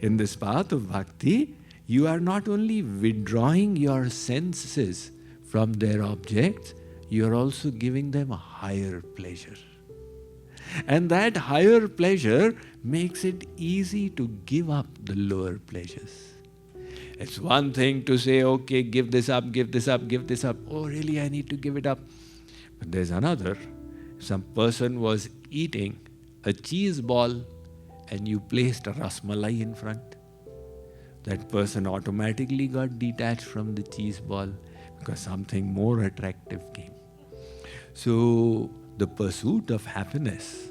In this path of bhakti, you are not only withdrawing your senses from their objects, you are also giving them a higher pleasure. And that higher pleasure makes it easy to give up the lower pleasures. It's one thing to say, okay, give this up, give this up, give this up. Oh, really, I need to give it up. But there's another. Some person was eating a cheese ball and you placed a rasmalai in front. That person automatically got detached from the cheese ball because something more attractive came. So, the pursuit of happiness,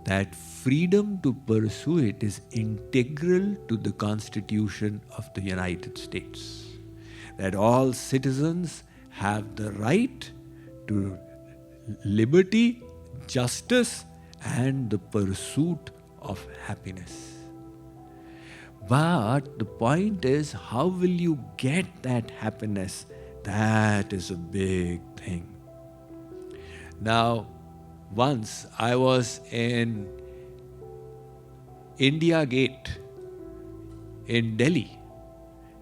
that freedom to pursue it is integral to the Constitution of the United States. That all citizens have the right to liberty, justice, and the pursuit of happiness. But the point is, how will you get that happiness? That is a big thing. Now, once I was in India Gate in Delhi,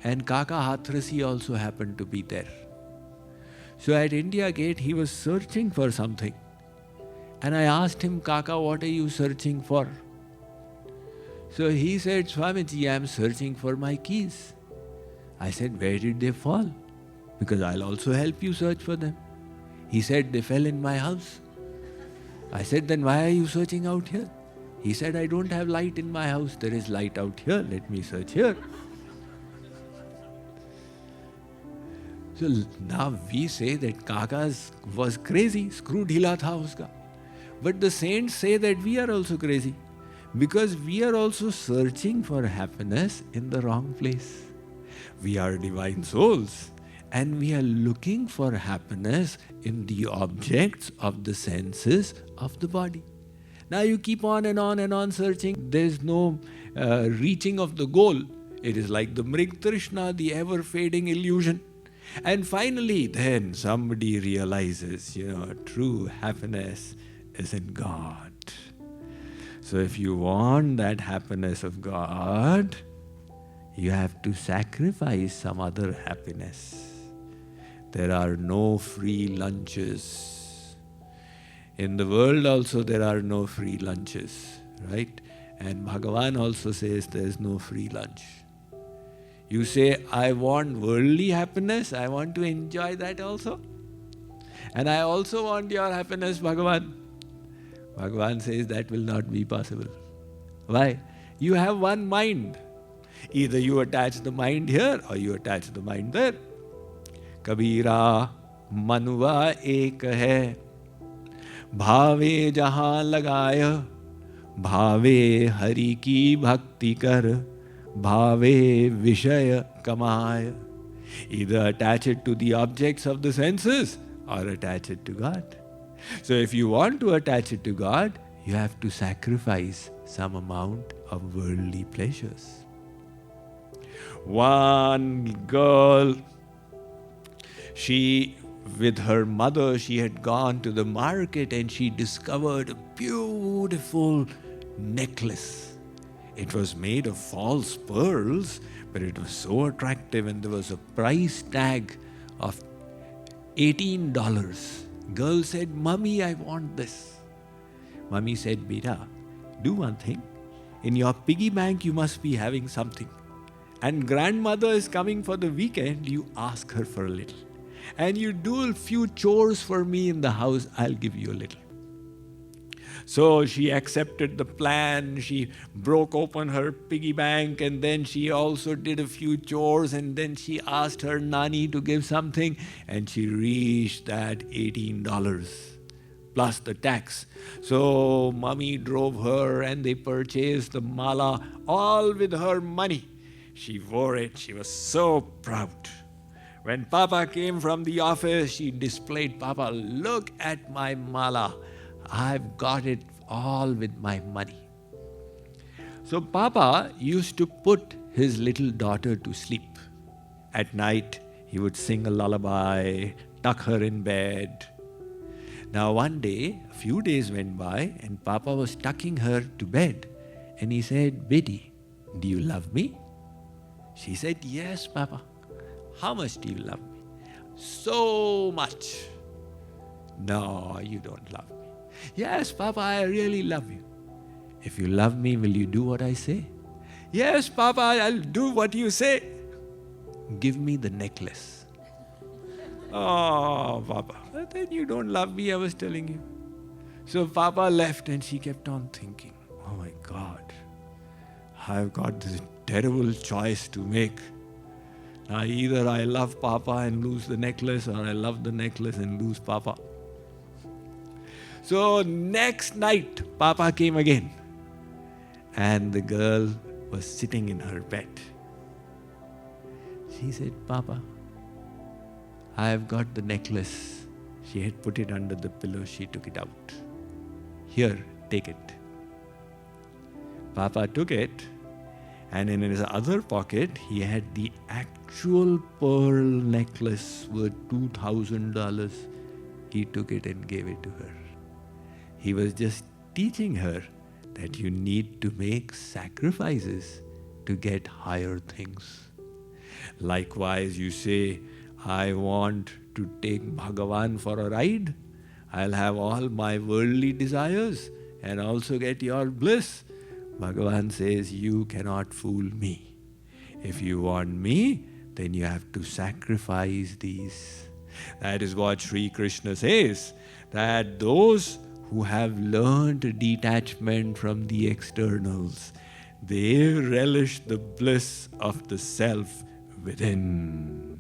and Kaka Hathrasi also happened to be there. So at India Gate, he was searching for something. And I asked him, Kaka, what are you searching for? So he said, Swamiji, I am searching for my keys. I said, where did they fall? Because I'll also help you search for them. He said, they fell in my house. I said, then why are you searching out here? He said, I don't have light in my house. There is light out here. Let me search here. So now we say that Kaka was crazy. Screw dhila tha uska. But the saints say that we are also crazy. Because we are also searching for happiness in the wrong place. We are divine souls. And we are looking for happiness in the objects of the senses of the body. Now you keep on and on and on searching. There is no reaching of the goal. It is like the Mrig Trishna, the ever-fading illusion. And finally, then somebody realizes, true happiness is in God. So if you want that happiness of God, you have to sacrifice some other happiness. There are no free lunches. In the world also there are no free lunches, right? And Bhagavan also says there is no free lunch. You say, I want worldly happiness, I want to enjoy that also. And I also want your happiness, Bhagavan. Bhagavan says that will not be possible. Why? You have one mind. Either you attach the mind here or you attach the mind there. Kabira manuva ek hai, bhave jahan lagaya, bhave hari ki bhakti kar, bhave vishaya kamaya. Either attach it to the objects of the senses or attach it to God. So if you want to attach it to God, you have to sacrifice some amount of worldly pleasures. One girl, with her mother, she had gone to the market and she discovered a beautiful necklace. It was made of false pearls, but it was so attractive and there was a price tag of $18. Girl said, Mummy, I want this. Mummy said, Beta, do one thing. In your piggy bank, you must be having something. And grandmother is coming for the weekend, you ask her for a little. And you do a few chores for me in the house, I'll give you a little. So she accepted the plan, she broke open her piggy bank and then she also did a few chores and then she asked her nani to give something and she reached that $18 plus the tax. So mommy drove her and they purchased the mala all with her money. She wore it, she was so proud. When Papa came from the office, she displayed, Papa, look at my mala. I've got it all with my money. So Papa used to put his little daughter to sleep. At night, he would sing a lullaby, tuck her in bed. Now one day, a few days went by and Papa was tucking her to bed and he said, Beti, do you love me? She said, yes, Papa. How much do you love me? So much. No, you don't love me. Yes, Papa, I really love you. If you love me, will you do what I say? Yes, Papa, I'll do what you say. Give me the necklace. Oh, Papa, then you don't love me, I was telling you. So Papa left and she kept on thinking, oh my God, I've got this terrible choice to make. Now either I love Papa and lose the necklace, or I love the necklace and lose Papa. So next night, Papa came again. And the girl was sitting in her bed. She said, Papa, I've got the necklace. She had put it under the pillow. She took it out. Here, take it. Papa took it, and in his other pocket, he had the actual pearl necklace worth $2,000. He took it and gave it to her. He was just teaching her that you need to make sacrifices to get higher things. Likewise, you say, I want to take Bhagavan for a ride. I'll have all my worldly desires and also get your bliss. Bhagavan says, you cannot fool me. If you want me, then you have to sacrifice these. That is what Sri Krishna says, that those who have learned detachment from the externals, they relish the bliss of the self within.